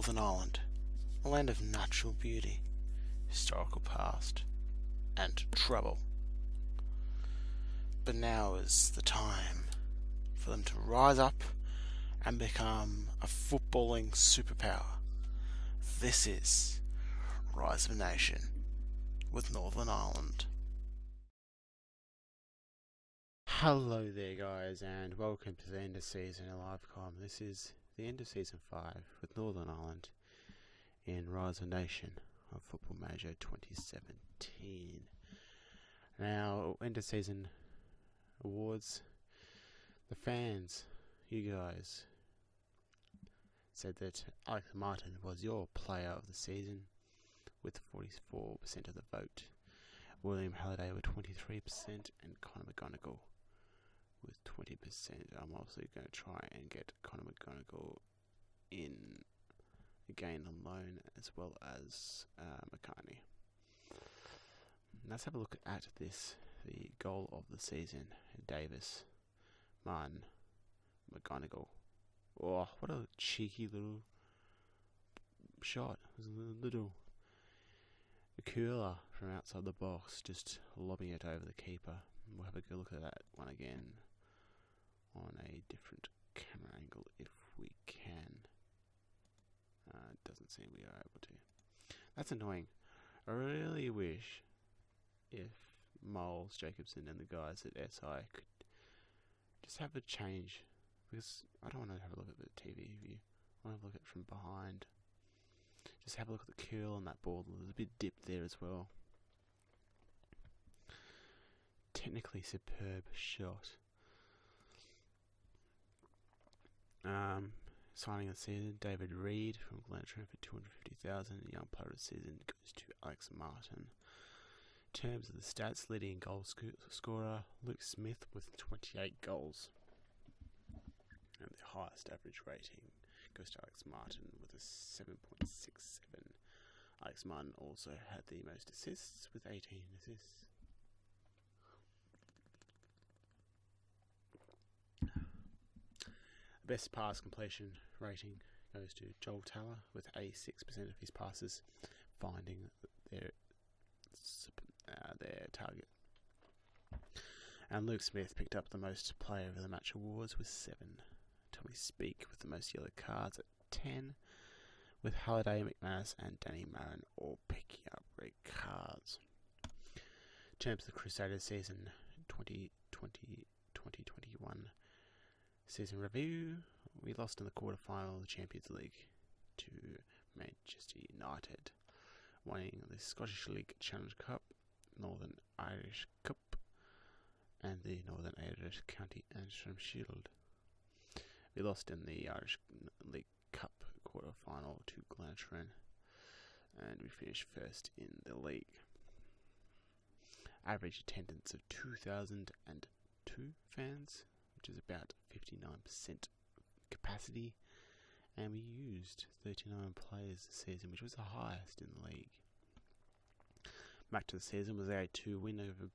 Northern Ireland, a land of natural beauty, historical past, and trouble. But now is the time for them to rise up and become a footballing superpower. This is Rise of a Nation with Northern Ireland. Hello there guys, and welcome to the end of season in Livecom. This is the end of season 5 with Northern Ireland in Rise of a Nation of Football Major 2017. Now, end of season awards. The fans, you guys, said that Alex Martin was your player of the season with 44% of the vote. William Halliday with 23% and Conor McGonigal with 20%. I'm also going to try and get Conor McGonigal in again on loan, as well as McCartney. Let's have a look at this. The goal of the season: Davis, Martin, McGonigal. Oh, what a cheeky little shot! It was a little curler from outside the box, just lobbing it over the keeper. We'll have a good look at that one again on a different camera angle if we can. It doesn't seem we are able to. That's annoying. I really wish if Moles, Jacobson and the guys at SI could just have a change, because I don't want to have a look at the TV view. I want to look at it from behind. Just have a look at the curl on that ball. There's a bit dip there as well. Technically superb shot. Signing of the season: David Reed from Glentoran for $250,000. Young player of the season goes to Alex Martin. In terms of the stats, leading goal scorer Luke Smith with 28 goals, and the highest average rating goes to Alex Martin with a 7.67. Alex Martin also had the most assists with 18 assists. Best pass completion rating goes to Joel Taylor with 86% of his passes finding their target. And Luke Smith picked up the most player of the match awards with 7. Tommy Speak with the most yellow cards at 10, with Halliday, McManus and Danny Marin all picking up red cards. In terms of the Crusaders season 2020-2021 season review, we lost in the quarter-final of the Champions League to Manchester United, winning the Scottish League Challenge Cup, Northern Irish Cup and the Northern Irish County Antrim Shield. We lost in the Irish League Cup quarter-final to Glentoran, and we finished first in the league. Average attendance of 2,002 fans, which is about 59% capacity, and we used 39 players this season, which was the highest in the league. Back to the season was a 2 win over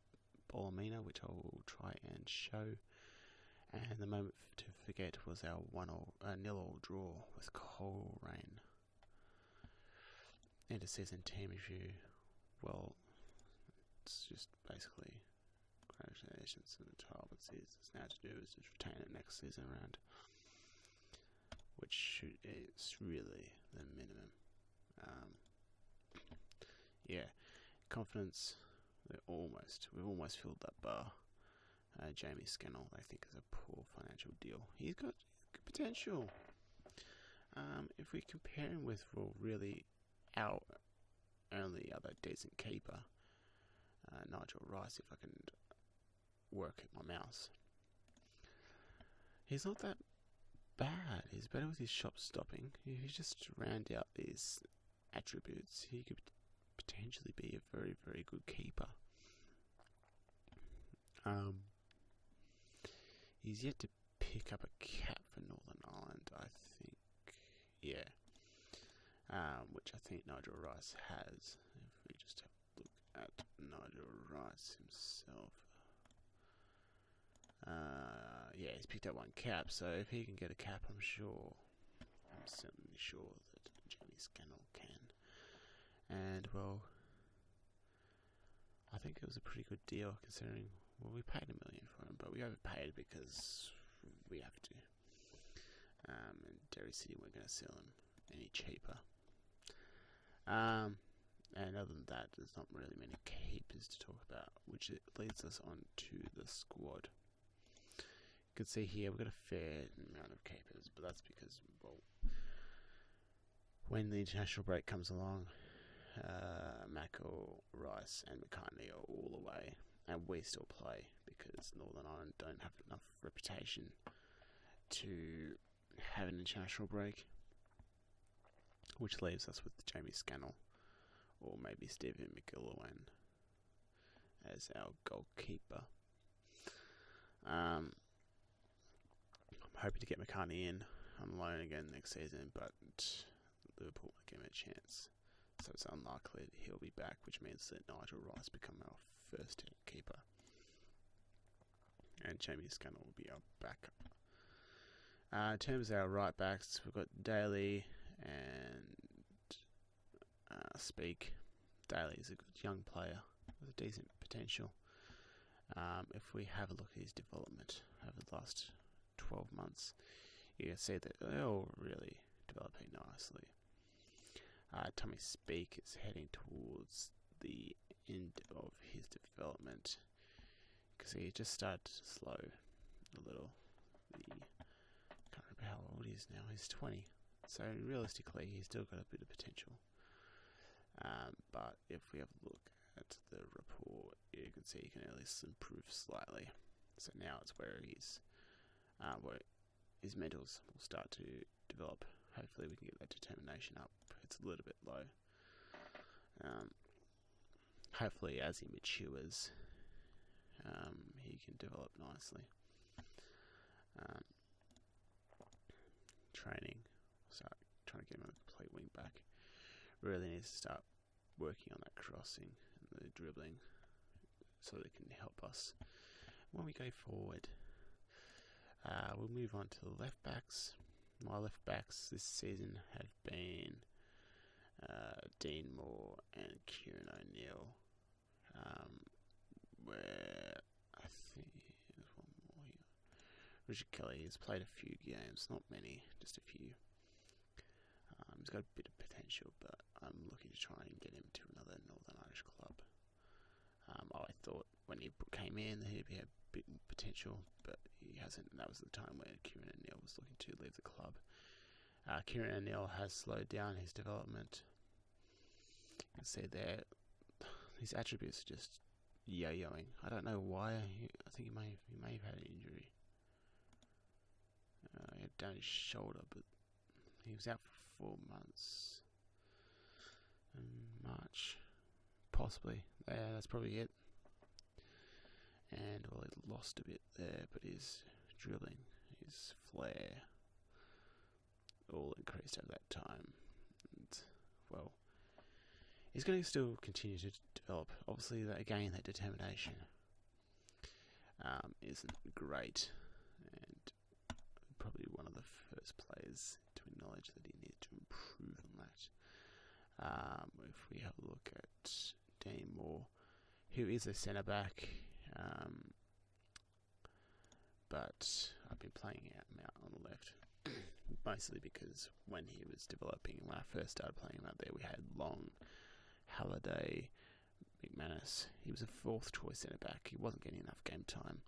Bolomina, which I will try and show, and the moment to forget was our 0-0 draw with Coleraine. End of season team review. Well, it's just basically congratulations on the 12 seasons. Now to do is just retain it next season round, which is really the minimum. Yeah, confidence. We've almost filled that bar. Jamie Scannell, I think, is a poor financial deal. He's got good potential. If we compare him with, really our only other decent keeper, Nigel Rice, if I can work at my mouse. He's not that bad. He's better with his shot stopping. If you just round out these attributes, he could potentially be a very, very good keeper. He's yet to pick up a cap for Northern Ireland, I think. Yeah. Which I think Nigel Rice has. If we just have a look at Nigel Rice himself. Yeah, he's picked up 1 cap, so if he can get a cap, I'm certainly sure that Jamie Scannell can. And, well, I think it was a pretty good deal considering, well, we paid $1 million for him, but we overpaid because we have to. And Derry City weren't going to sell him any cheaper. And other than that, there's not really many keepers to talk about, which it leads us on to the squad. You can see here we've got a fair amount of keepers, but that's because, well, when the international break comes along, Mackel, Rice and McCartney are all away, and we still play because Northern Ireland don't have enough reputation to have an international break, which leaves us with Jamie Scannell or maybe Stephen McIlwain as our goalkeeper. I'm hoping to get McCartney in on loan again next season, but Liverpool might give him a chance. So it's unlikely that he'll be back, which means that Nigel Rice become our first keeper. And Jamie Scannell will be our backup. In terms of our right backs, we've got Daly and Speak. Daly is a good young player with a decent potential. If we have a look at his development over the last 12 months, you can see that they're all really developing nicely. Tommy Speak is heading towards the end of his development because he just started to slow a little. I can't remember how old he is now. He's 20, so realistically he's still got a bit of potential. But if we have a look at the report, you can see he can at least improve slightly. So now it's where where his mentals will start to develop. Hopefully we can get that determination up. It's a little bit low. Hopefully as he matures, he can develop nicely. Training, start trying to get him a complete wing back. Really needs to start working on that crossing and the dribbling so they can help us when we go forward. We'll move on to the left backs. My left backs this season have been Dean Moore and Kieran O'Neill. Where I think there's one more here. Richard Kelly has played a few games, not many, just a few. He's got a bit of potential, but I'm looking to try and get him to another Northern Irish club. I thought when he came in that he'd have a bit more potential, but he hasn't. And that was the time where Kieran O'Neill was looking to leave the club. Kieran O'Neill has slowed down his development. You can see there, his attributes are just yo-yoing. I don't know why. I think he may have had an injury. He had down his shoulder, but he was out for 4 months. March, possibly. Yeah, that's probably it. And well, he lost a bit there, but his dribbling, his flair, all increased over that time. And well, he's going to still continue to develop. Obviously, that determination isn't great, and probably one of the first players to acknowledge that he needed to improve on that. If we have a look at Dean Moore, who is a centre back, but I've been playing him out on the left, mostly because when he was developing, when I first started playing him out there, we had Long, Halliday, McManus. He was a fourth choice centre back. He wasn't getting enough game time,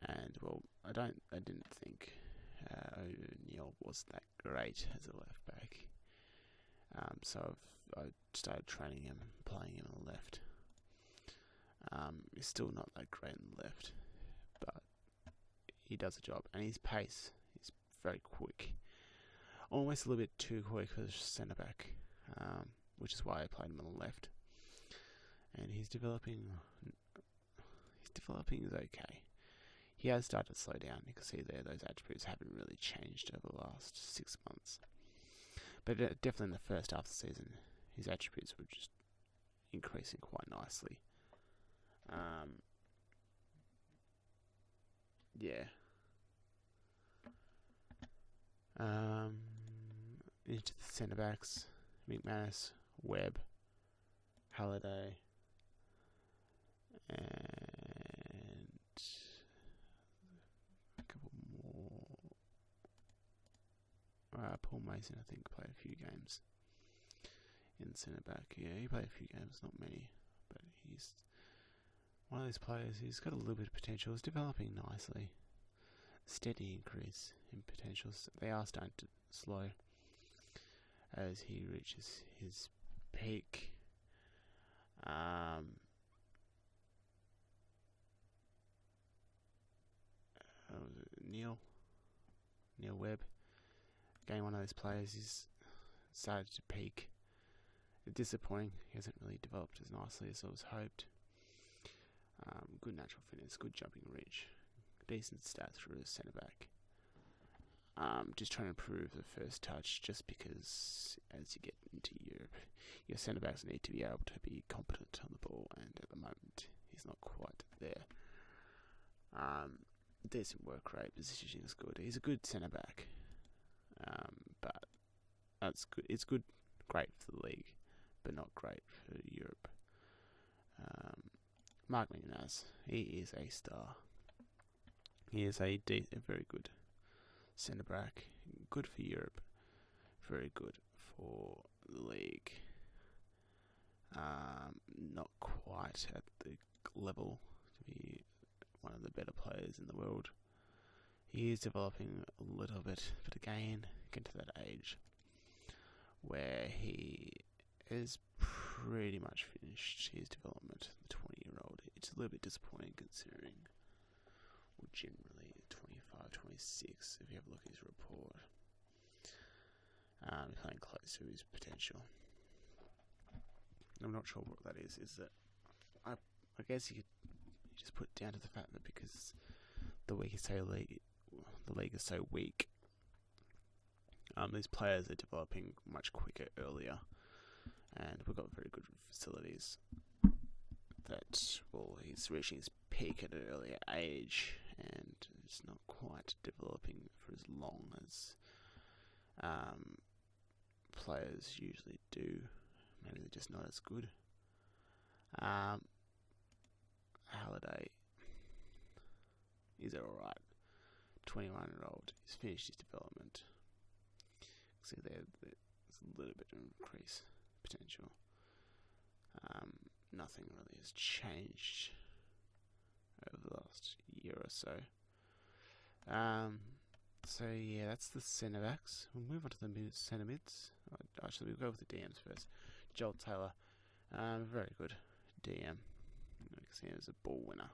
and well, I didn't think O'Neill was that great as a left back. So I started training him, playing him on the left. He's still not that great on the left, but he does the job, and his pace is very quick, almost a little bit too quick for the centre back, which is why I played him on the left. And he's developing is okay. He has started to slow down. You can see there those attributes haven't really changed over the last 6 months. But definitely in the first half of the season, his attributes were just increasing quite nicely. into the centre backs: McManus, Webb, Halliday, and a couple more. Paul Mason, I think, played a few games in centre back. Yeah, he played a few games, not many, but he's one of those players who's got a little bit of potential. He's developing nicely. Steady increase in potentials. They are starting to slow as he reaches his peak. Neil Webb, again one of those players who's started to peak. Disappointing. He hasn't really developed as nicely as I was hoped. Good natural fitness, good jumping reach, decent stats for a centre back. Just trying to improve the first touch, just because as you get into Europe, your centre backs need to be able to be competent on the ball, and at the moment he's not quite there. Decent work rate, positioning is good. He's a good centre back, but that's good. It's good, great for the league, but not great for Europe. Mark McManus, he is a star. He is a very good centre back, good for Europe, very good for the league. Not quite at the level to be one of the better players in the world. He is developing a little bit, but again, getting to that age where he is pretty much finished his development. The 20-year-old, it's a little bit disappointing considering, well, generally 25, 26, if you have a look at his report. Playing close to his potential. I'm not sure what that is. Is that I guess you could just put it down to the fact that because the league is so weak, these players are developing much quicker earlier, and we've got very good facilities. That, well, he's reaching his peak at an earlier age, and it's not quite developing for as long as players usually do. Maybe they're just not as good. Halliday, he's alright. 21-year-old, he's finished his development. See there's a little bit of increase potential. Nothing really has changed over the last year or so. So yeah, that's the centre backs. We'll move on to the centre mids. Actually, we'll go with the DMs first. Joel Taylor, very good DM. You can see him as a ball winner.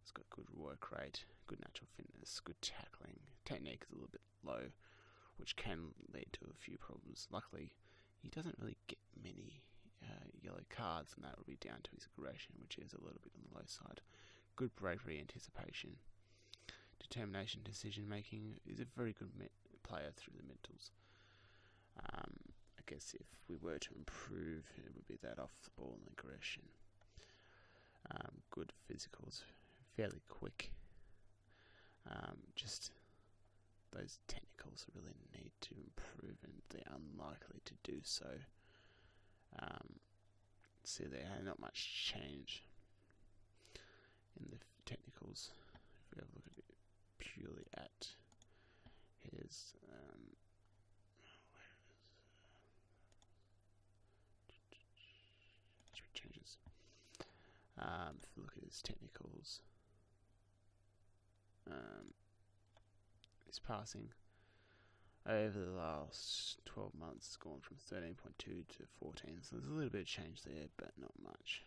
He's got good work rate, good natural fitness, good tackling. Technique is a little bit low, which can lead to a few problems. Luckily, he doesn't really get many yellow cards, and that will be down to his aggression, which is a little bit on the low side. Good bravery, anticipation, determination, decision making. Is a very good player through the mentals. I guess if we were to improve, it would be that off the ball and aggression. Good physicals, fairly quick. Just those technicals really need to improve, and they're unlikely to do so. See, there not much change in the technicals. If we have a look at it purely at his changes. If we look at his technicals, his passing over the last 12 months has gone from 13.2 to 14, so there's a little bit of change there, but not much.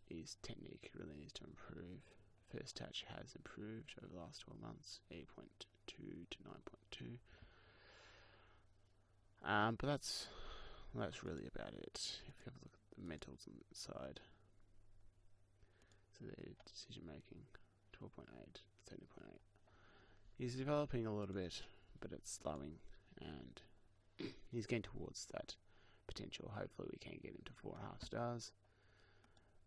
His technique really needs to improve. First touch has improved over the last 12 months, 8.2 to 9.2. But that's really about it. If you have a look at the mentals on the side, so their decision making, 12.8, 13.8. He's developing a little bit, but it's slowing, and he's getting towards that potential. Hopefully we can get him to 4.5 stars,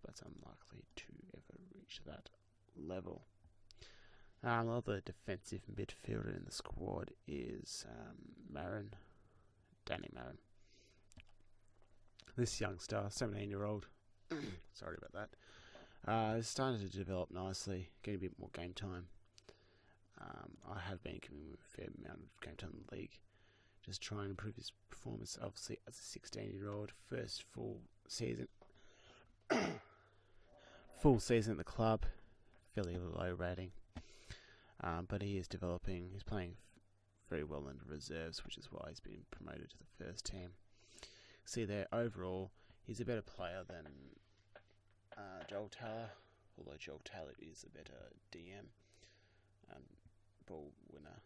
but it's unlikely to ever reach that level. Another defensive midfielder in the squad is Danny Marin. This youngster, 17-year-old, sorry about that, is starting to develop nicely, getting a bit more game time. I have been giving him a fair amount of game time in the league, just trying to improve his performance. Obviously, as a 16-year-old, first full season at the club, fairly low rating, but he is developing. He's playing very well in the reserves, which is why he's been promoted to the first team. See there, overall, he's a better player than Joel Taylor, although Joel Taylor is a better DM, ball winner.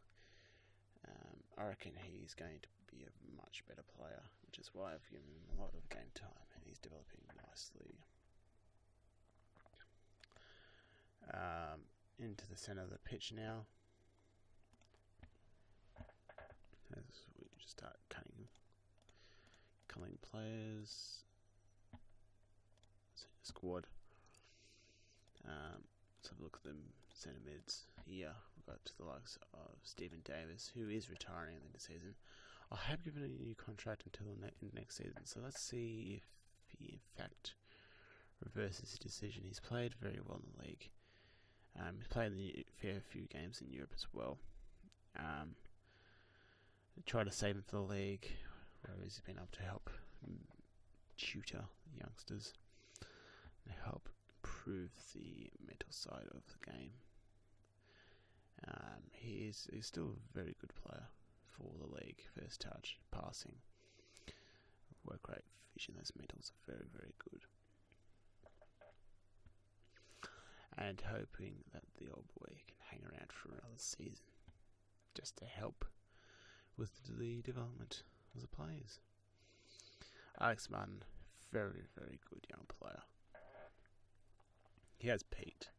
I reckon he's going to be a much better player, which is why I've given him a lot of game time, and he's developing nicely. Into the centre of the pitch now. As we just start culling players. Squad. Let's have a look at them centre mids here. We've got the likes of Stephen Davis, who is retiring at the end of the season. I have given a new contract until next season, so let's see if he in fact reverses his decision. He's played very well in the league. He's played a fair few games in Europe as well. Try to save him for the league, where he's been able to help tutor youngsters and help improve the mental side of the game. He's still a very good player for the league. First touch, passing, work rate, vision, those mentals are very, very good. And hoping that the old boy can hang around for another season, just to help with the development of the players. Alex Martin, very, very good young player. He has peaked,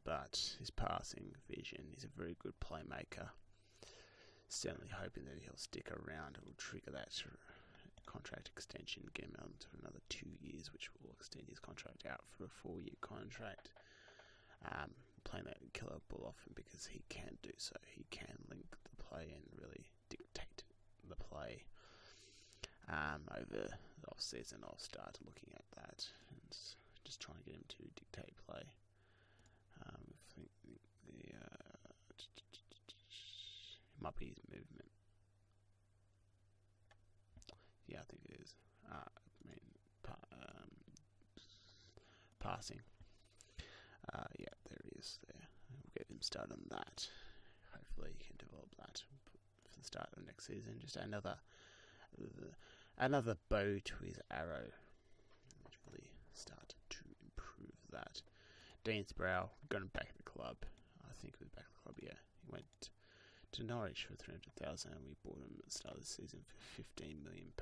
but his passing vision, he's a very good playmaker. Certainly hoping that he'll stick around. It will trigger that contract extension, get him on to another 2 years, which will extend his contract out for a 4-year contract. Playing that killer ball off him because he can do so. He can link the play and really dictate the play. Over the off season, I'll start looking at that and just trying to get him to dictate play. I think it might be his movement. Yeah, I think it is. Passing. Yeah, there he is there. We'll get him started on that. Hopefully he can develop that for the start of the next season. Just another bow to his arrow. Really start to improve that. Dean Sproul, going back to the club. I think he was back to the club, yeah. He went to Norwich for $300,000 and we bought him at the start of the season for £15 million.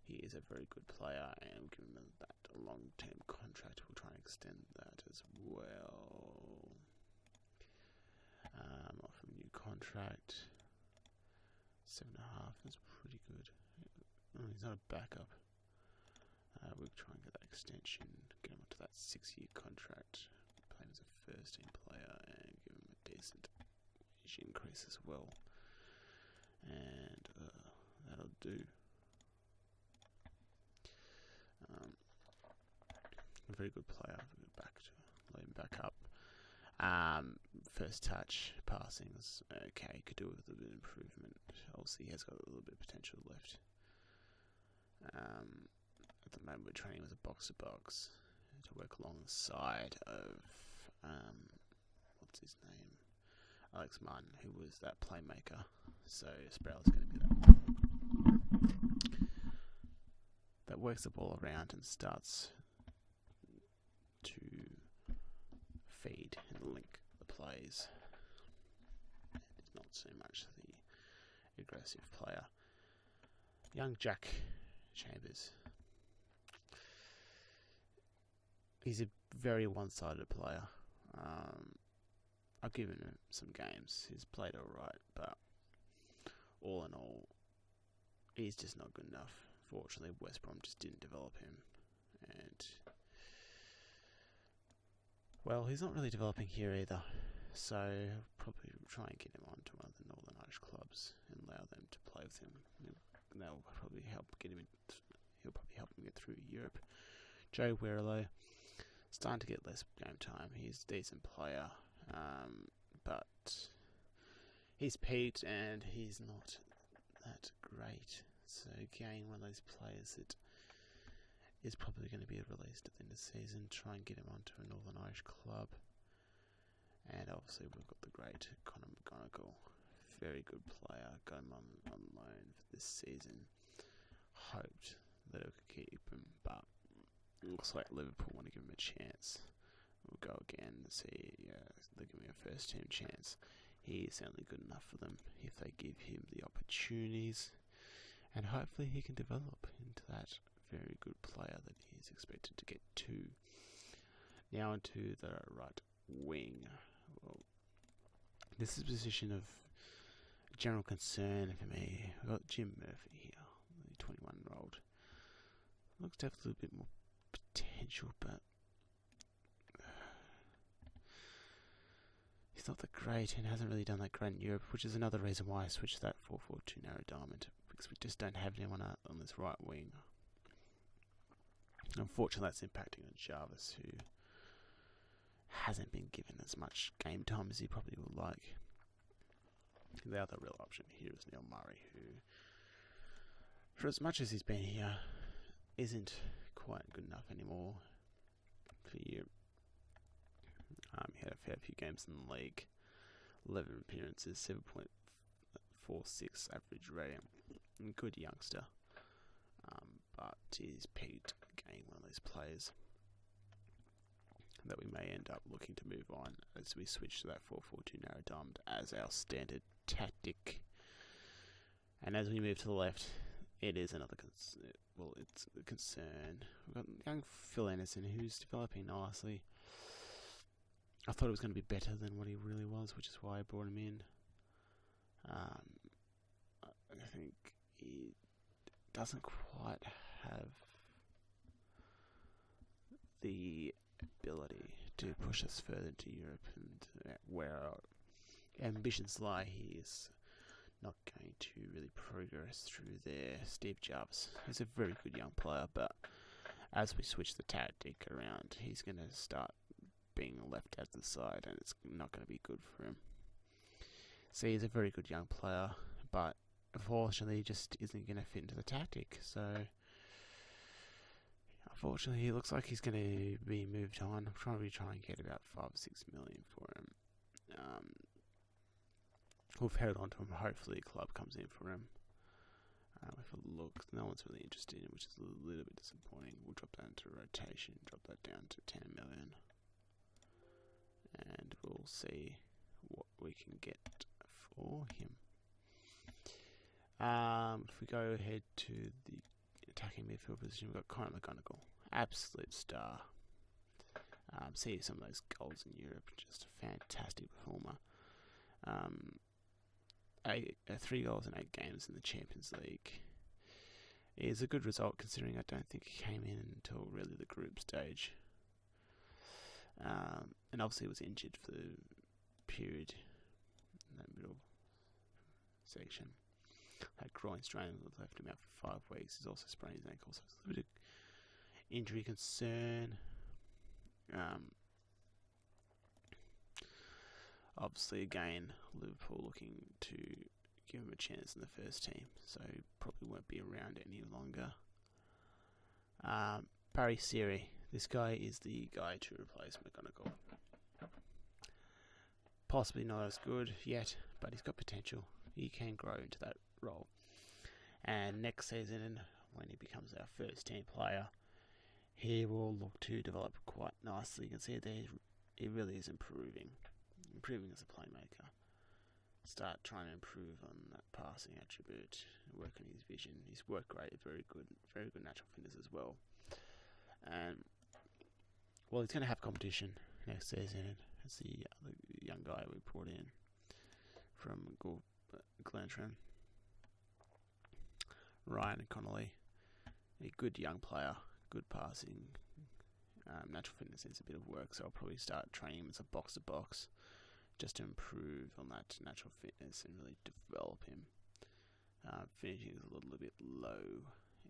He is a very good player and we'll give him that long-term contract. We'll try and extend that as well. Offer a new contract. 7.5, that's pretty good. Oh, he's not a backup. We'll try and get that extension, get him onto that 6-year contract, play him as a first-team player and give him a decent wage increase as well. And that'll do. A very good player. Load him back up. First touch, passing is okay. Could do with a little bit of improvement. Obviously, he has got a little bit of potential left. At the moment, we're training with a box-to-box to work alongside of what's his name, Alex Martin, who was that playmaker. So Sproul's going to be that works the ball around and starts to feed and link the plays. It's not so much the aggressive player. Young Jack Chambers. He's a very one-sided player. I've given him some games. He's played alright, but all in all, he's just not good enough. Fortunately, West Brom just didn't develop him. And Well, he's not really developing here either, so I'll probably try and get him onto one of the Northern Irish clubs and allow them to play with him. And that'll probably help get him. He'll probably help him get through Europe. Joe Werlo, starting to get less game time. He's a decent player, but he's peaked and he's not that great. So again, one of those players that is probably going to be released at the end of the season. Try and get him onto a Northern Irish club. And obviously we've got the great Conor McGonigal, very good player. Got him on loan for this season. Hoped that it could keep him, but it looks like Liverpool want to give him a chance. We'll go again and see. They're giving him a first team chance. He is certainly good enough for them if they give him the opportunities, and hopefully he can develop into that very good player that he is expected to get to. Now onto the right wing. Well, this is a position of general concern for me. We've got Jim Murphy here, the 21-year-old. Looks to have a little bit more potential, but he's not that great and hasn't really done that great in Europe, which is another reason why I switched that 4-4-2 narrow diamond, because we just don't have anyone on this right wing. Unfortunately, that's impacting on Jarvis, who hasn't been given as much game time as he probably would like. The other real option here is Neil Murray, who, for as much as he's been here, isn't quite good enough anymore for you. He had a fair few games in the league, 11 appearances, 7.46 average rating. Good youngster, but he's peaked again, one of those players that we may end up looking to move on as we switch to that 4-4-2 narrow diamond as our standard tactic. And as we move to the left, it is another it's a concern. We've got young Phil Anderson, who's developing nicely. I thought it was going to be better than what he really was, which is why I brought him in. I think he doesn't quite have the ability to push us further into Europe, and where our ambitions lie, he is not going to really progress through there. Steve Jarvis, he's a very good young player, but as we switch the tactic around, he's going to start being left out to the side, and it's not going to be good for him. So he's a very good young player, but unfortunately he just isn't going to fit into the tactic. So unfortunately he looks like he's going to be moved on. I'm trying and get about 5 or 6 million for him. We've held on to him. Hopefully a club comes in for him. If I look, no one's really interested in it, which is a little bit disappointing. We'll drop that into rotation, drop that down to 10 million. And we'll see what we can get for him. If we go ahead to the attacking midfield position, we've got Conor McGonigal, absolute star. See some of those goals in Europe, just a fantastic performer. 3 goals in 8 games in the Champions League is a good result, considering I don't think he came in until really the group stage. And obviously he was injured for the period in that middle section. Had groin strain, left him out for 5 weeks. He's also sprained his ankle, so it's a little bit of injury concern. Obviously, again, Liverpool looking to give him a chance in the first team, so he probably won't be around any longer. Barry Siri, this guy is the guy to replace McGonigal. Possibly not as good yet, but he's got potential. He can grow into that role. And next season, when he becomes our first team player, he will look to develop quite nicely. You can see there he really is improving as a playmaker. Start trying to improve on that passing attribute, work on his vision, his work rate, very good natural fitness as well. And well, he's going to have competition next season. It's the other young guy we brought in from Glentran, Ryan Connolly, a good young player, good passing, Natural fitness needs a bit of work, so I'll probably start training him as a box-to-box just to improve on that natural fitness and really develop him. Finishing is a little bit low.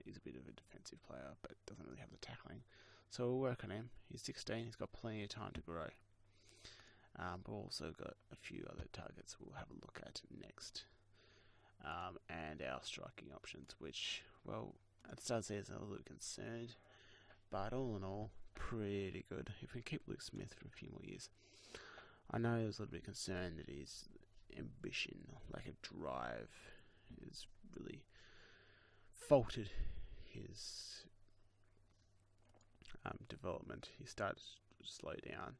He's a bit of a defensive player, but doesn't really have the tackling. So we'll work on him. He's 16. He's got plenty of time to grow. But also got a few other targets we'll have a look at next. And our striking options, which, well, at the start of the season I was a little concerned, but all in all, pretty good. If we keep Luke Smith for a few more years. I know I was a little bit concerned that his ambition, lack of drive, has really faltered his development. He started to slow down.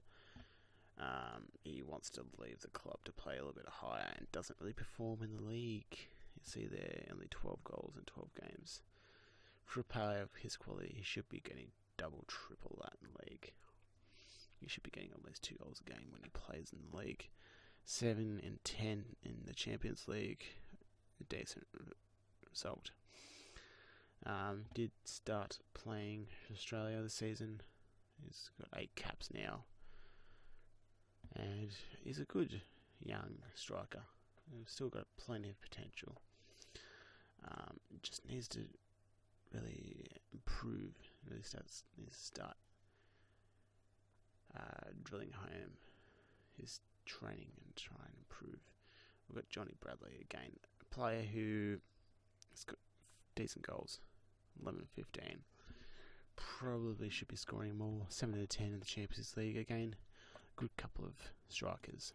He wants to leave the club to play a little bit higher and doesn't really perform in the league. You see there, only 12 goals in 12 games. For a player of his quality, he should be getting double, triple that in the league. He should be getting at least 2 goals a game when he plays in the league. 7 and 10 in the Champions League, a decent result. Did start playing for Australia this season. He's got 8 caps now. And he's a good young striker. He's still got plenty of potential. Just needs to really improve. Really needs to start drilling home his training and try and improve. We've got Johnny Bradley again, a player who has got decent goals, 11 and 15. Probably should be scoring more, 7 out of 10 in the Champions League again. Good couple of strikers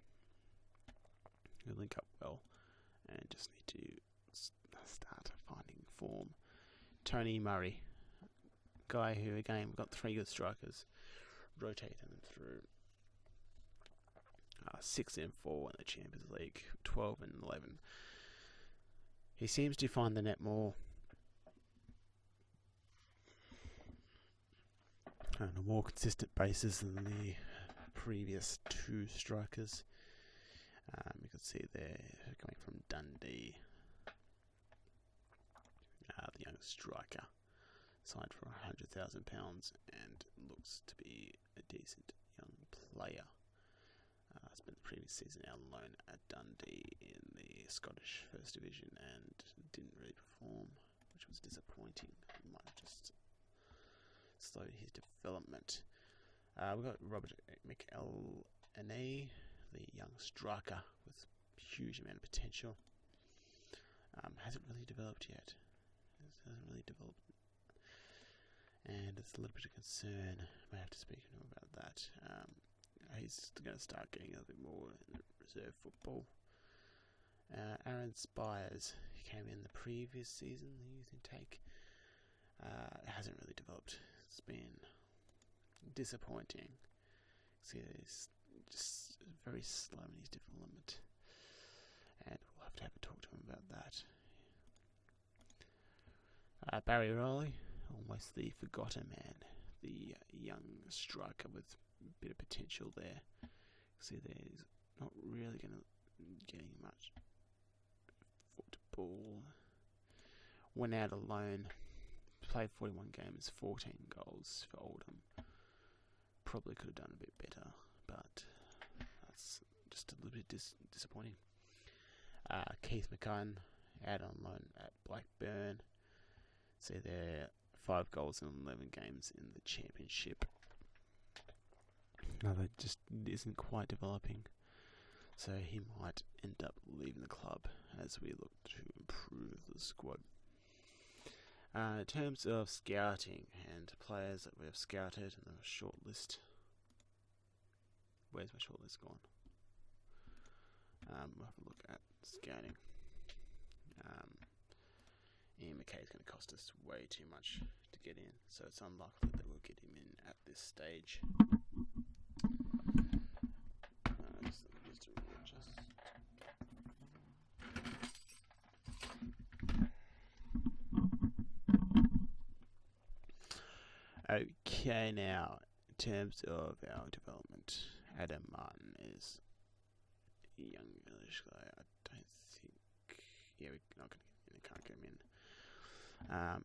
who link up well and just need to start finding form. Tony Murray, guy who again we've got 3 good strikers, rotating them through. 6 and 4 in the Champions League, 12 and 11. He seems to find the net more on a more consistent basis than the previous 2 strikers. You can see there, coming from Dundee, the young striker, signed for £100,000 and looks to be a decent young player. Spent the previous season out on loan at Dundee in the Scottish First Division and didn't really perform, which was disappointing. He might have just slowed his development. We've got Robert McElhenney, the young striker with huge amount of potential. Hasn't really developed yet. And it's a little bit of concern. May have to speak to him about that. He's going to start getting a little bit more in reserve football. Aaron Spires, he came in the previous season, the youth intake. Hasn't really developed. It's been disappointing. See, he's just very slow in his development, and we'll have to talk to him about that. Barry Rowley, almost the forgotten man, the young striker with a bit of potential there. See, there he's not really getting much football. Went out alone, played 41 games, 14 goals for Oldham. Probably could have done a bit better, but that's just a little bit disappointing. Keith McCann, out on loan at Blackburn. See there, 5 goals in 11 games in the Championship. Another just isn't quite developing, so he might end up leaving the club as we look to improve the squad. In terms of scouting and players that we have scouted in the short list, where's my short list gone? We'll have a look at scouting. Ian McKay is going to cost us way too much to get in, so it's unlikely that we'll get him in at this stage. Okay, now, in terms of our development, Adam Martin is a young English guy. I don't think... Yeah, we're not going to get him in. Can't get him in. I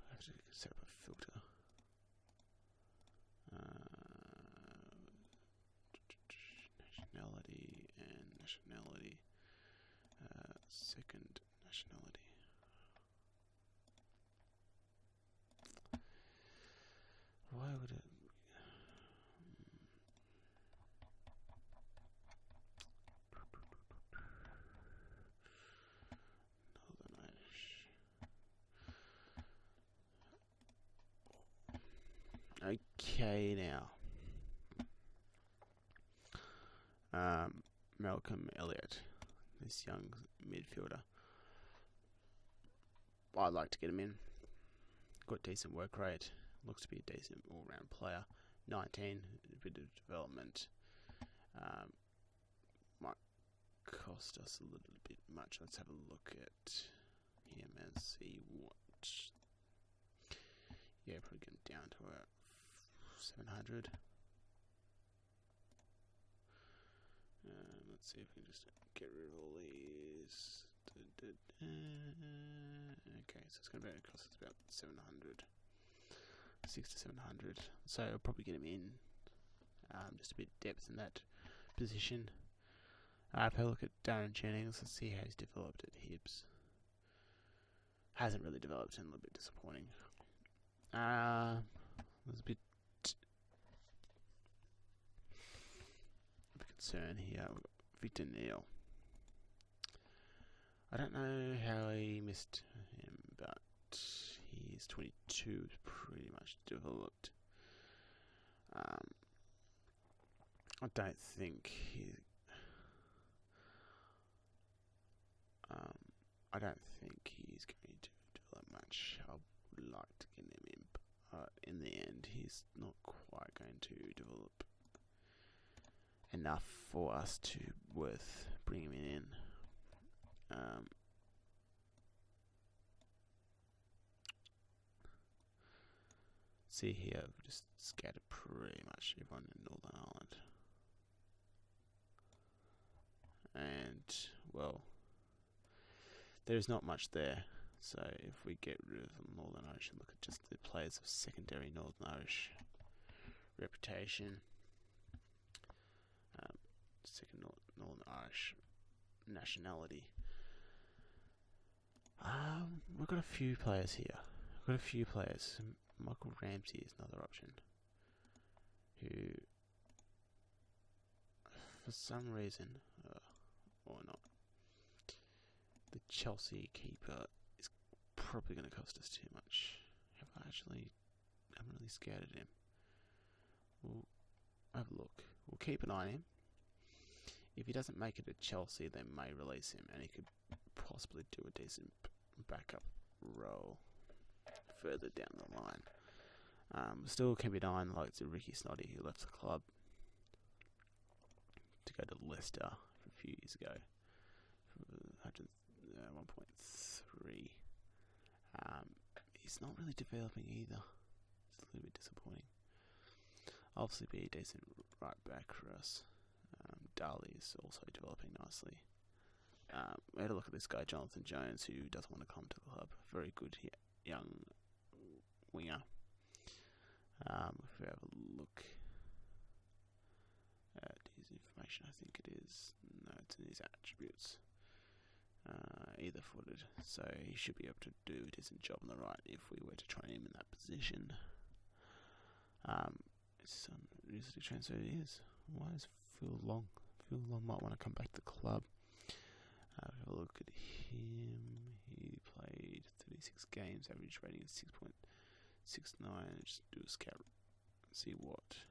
have to set up a filter. second nationality. Why would it? Northern Irish. Okay, now. Malcolm Elliott, this young midfielder. I'd like to get him in. Got decent work rate. Looks to be a decent all-round player. 19, a bit of development. Might cost us a little bit much. Let's have a look at him and see what. Yeah, probably get him down to 700. Let's see if we can just get rid of all these. Okay, so it's going to cost us about 700. 6 to 700. So I'll probably get him in. Just a bit of depth in that position. If I look at Darren Jennings, let's see how he's developed at Hibs. Hasn't really developed, and a little bit disappointing. There's a bit of a concern here. Victor Neal. I don't know how he missed him, but he's 22, pretty much developed. I don't think he's going to develop much. I would like to get him in, but in the end, he's not quite going to develop enough for us to worth bringing him in. See here, we've just scattered pretty much everyone in Northern Ireland. And, well, there's not much there. So if we get rid of Northern Irish and look at just the players of secondary Northern Irish reputation, second Northern Irish nationality, we've got a few players here. Michael Ramsey is another option, who, for some reason, or not, the Chelsea keeper is probably going to cost us too much. I'm really scared of him. We'll have a look. We'll keep an eye on him. If he doesn't make it at Chelsea, they may release him, and he could possibly do a decent backup role further down the line. Still can be done like to Ricky Snoddy, who left the club to go to Leicester a few years ago for 1.3. He's not really developing either. It's a little bit disappointing. Obviously be a decent right back for us. Darley is also developing nicely. We had a look at this guy, Jonathan Jones, who doesn't want to come to the club. Very good young winger. If we have a look at his information, I think it is. No, it's in his attributes. Either footed, so he should be able to do a decent job on the right if we were to train him in that position. It's usually transfer it is. Why is Phil Long? Phil Long might want to come back to the club. Have a look at him. He played 36 games, average rating is 6.69. Just do a scout, see what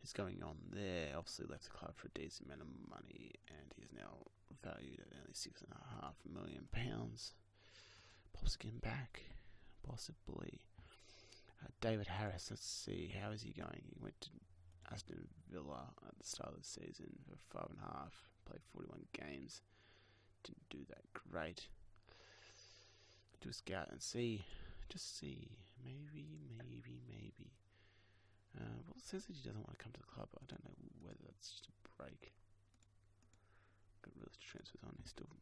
is going on there. Obviously left the club for a decent amount of money, and he's now valued at only £6.5 million. Possibly getting back, possibly. David Harris, let's see, how is he going? He went to Aston Villa at the start of the season for 5.5, played 41 games, didn't do that great. Do a scout and see, maybe. Well, it says that he doesn't want to come to the club. I don't know whether that's just a break. Got rid of the transfers on, he's still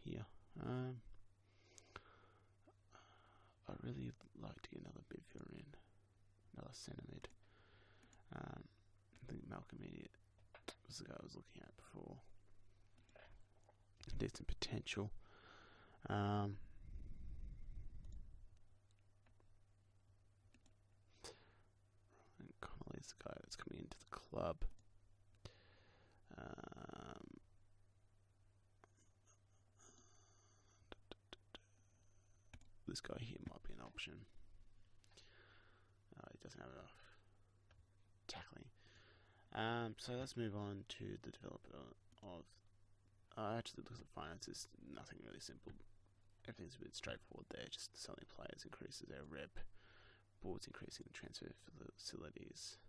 here. I'd really like to get another midfielder in, another centre mid. I think Malcolm Elliott was the guy I was looking at before. some decent potential. Connolly's the guy that's coming into the club. This guy here might be an option. He doesn't have enough tackling. So let's move on to the development of. Actually, it looks like finances. Nothing really simple. Everything's a bit straightforward there. Just selling players increases their rep. Boards increasing the transfer facilities.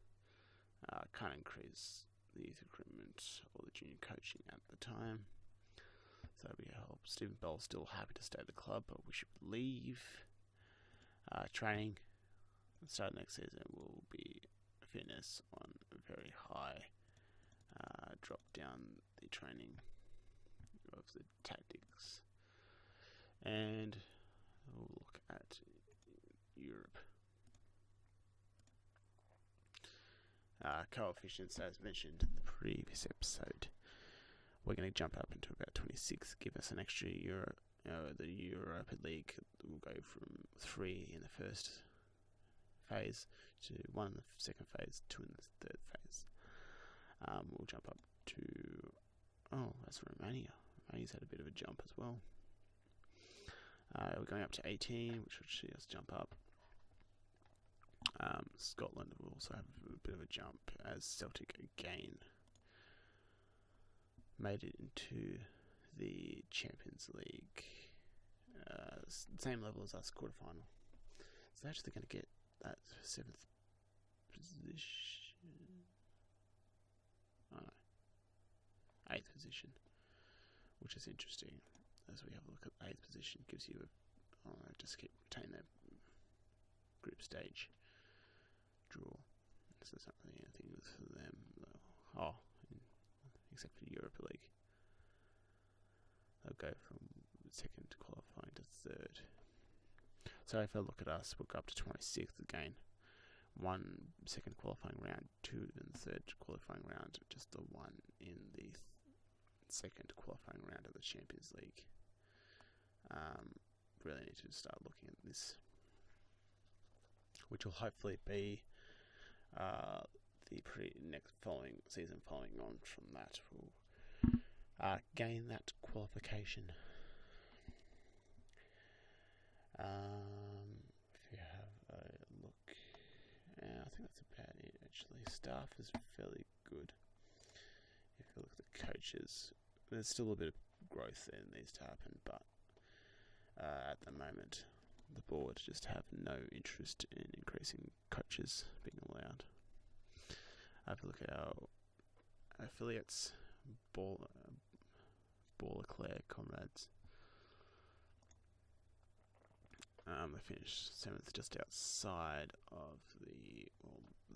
Can't increase the youth recruitment or the junior coaching at the time. So that'll be a help. Stephen Bell's still happy to stay at the club, but we should leave. Training. Start next season will be fitness on a very high. Drop down the training of the tactics. And we'll look at Europe. Coefficients, as mentioned in the previous episode, we're going to jump up into about 26, give us an extra Euro. The Europa League will go from 3 in the first phase to 1 in the second phase, 2 in the third phase. We'll jump up to, that's Romania. Romania's had a bit of a jump as well. We're going up to 18, which should see us jump up. Scotland will also have a bit of a jump as Celtic again made it into the Champions League. Same level as us, quarterfinal. So they're actually going to get that 7th position. 8th position, which is interesting. As we have a look at 8th position, gives you just retain that group stage draw. So there's not really anything for them though. Except for the Europa League. They'll go from second qualifying to third. So if I look at us, we'll go up to 26th again. 1 second qualifying round, 2 in the third qualifying round, just the 1 in the second qualifying round of the Champions League. Really need to start looking at this, which will hopefully be the next following season following on from that. We'll gain that qualification. If you have a look, I think that's about it actually. Staff is fairly good. If you look at the coaches, there's still a bit of growth there that needs to happen, but at the moment the board just have no interest in increasing coaches being allowed. Have a look at our affiliates, Leclerc Comrades. They finished 7th, just outside of the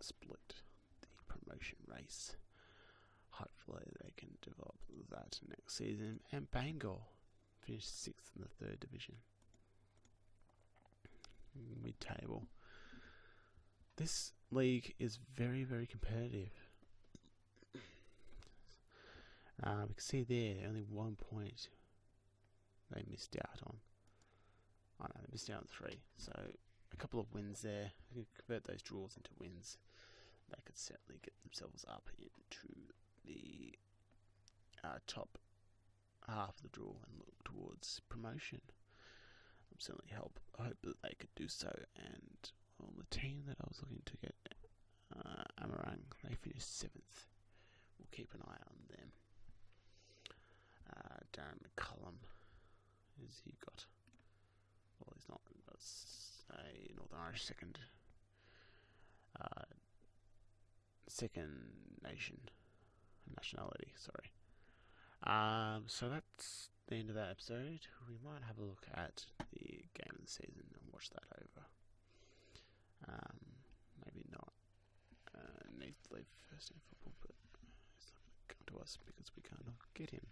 split, the promotion race. Hopefully they can develop that next season. And Bangor finished 6th in the 3rd division, mid-table. This league is very, very competitive. We can see there only 1 point they missed out on. They missed out on 3. So a couple of wins there. If you convert those draws into wins, they could certainly get themselves up into the top half of the draw and look towards promotion. Certainly hope that they could do so. And the team that I was looking to get, Amarang, they finished 7th. We'll keep an eye on them. Darren McCullum, has he got? Well, he's not. That's a Northern Irish second nationality. Sorry. So that's the end of that episode. We might have a look at the game of the season and watch that over. Maybe not. Needs to leave first in football, but he's not going to come to us because we can't get him.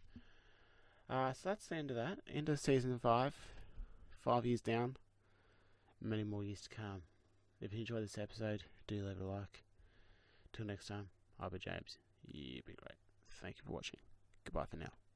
So that's the end of that. End of season 5. 5 years down. Many more years to come. If you enjoyed this episode, do leave a like. Till next time, I'll be James. You've been great. Thank you for watching. Goodbye for now.